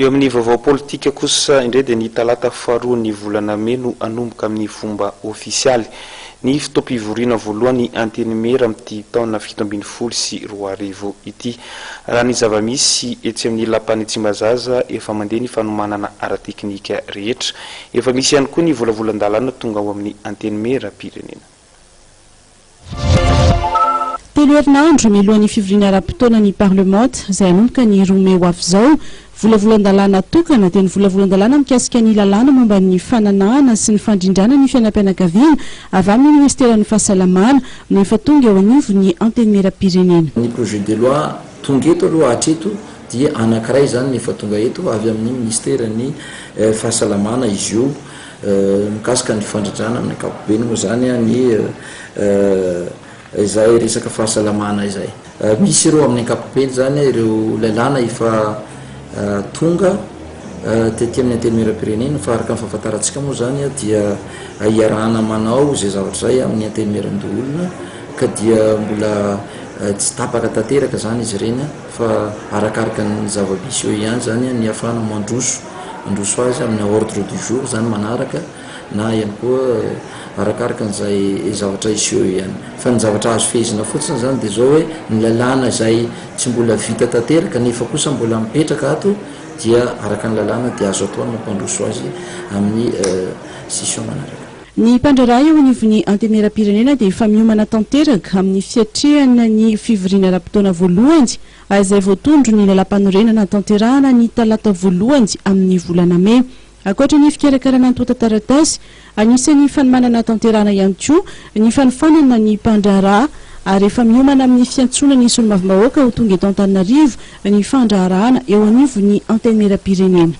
Eo amin'ny vaovao politika kosa indray dia ny talata faharoa ny volana May no anomboka amin'ny fomba ofisialy ny fitoam-pivoriana voalohany antenimera amin'ity taona 2024 ity. Raha ny zava-misy etsy amin'ny lapany Tsimbazaza efa mandeha ny fanomanana ara-teknika rehetra. Efa misy ihany koa ny volavolan-dalàna tonga ao amin'ny antenimera pirenena. Telo herinandro mialohan'ny fivoriana ara-potoana ny Parlement izay anomboka ny Roa ho avy izao, volavolan-dalàna tokana dia ny volavolan-dalàna mikasika ny lalàna momba ny fananahana sy ny fandrindrana ny fiainam-pianakaviana avy amin'ny ministeran'ny fahasalamana no efa tonga eo anivo ny antenimera pirenena. Ny projet de loi tonga eto aloha hatreto dia anankiray zany efa tonga eto avy amin'ny ministeran'ny fahasalamana izy io mikasika ny fandrindrana amin'ny ankapobeny moa zany ny izay resaka fahasalamana izay. Misy ireo amin'ny ankapobeny zany ireo lalàna efa tonga tetỳ amin'ny antenimera pirenena fa araka ny fahafantarantsika moa zany dia iarahana manao zay zavatra zay amin'ny antenimera-olona ka dia mbola tsy tapaka tanteraka zany izy ireny fa arakaraka ny zava-misy eo ihany zany ny ahafahana mandroso azy amin'ny ordre du jour zany manaraka na ihany koa arakaraka n'izay zavatra isy eo ihany. Fa ny zavatra azo fehezina fotsiny zany dia zao hoe ny lalàna izay tsy mbola vita tanteraka nefa kosa mbola mipetraka ato dia araka ny lalàna dia azo atao mampandroso azy amin'ny session manaraka. Ny mpandraraha eo anivon'ny antenimera pirenena dia efa miomana tanteraka amin'ny fiatrehana ny fivoriana ara-potoana voalohany izay voatondro ny lalam-panorenana tanterahana ny talata voalohany amin'ny volana May. Ankoatra ny fikarakarana ny tota-taratasy, anisan'ny fanomanana tanterahana ihany koa ny fanofanana ny mpandraraha ary efa miomana amin'ny fiantsona ny solombavambahoaka ho tonga eto Antananarivo ny fandraharahana eo anivon'ny antenimera pirenena.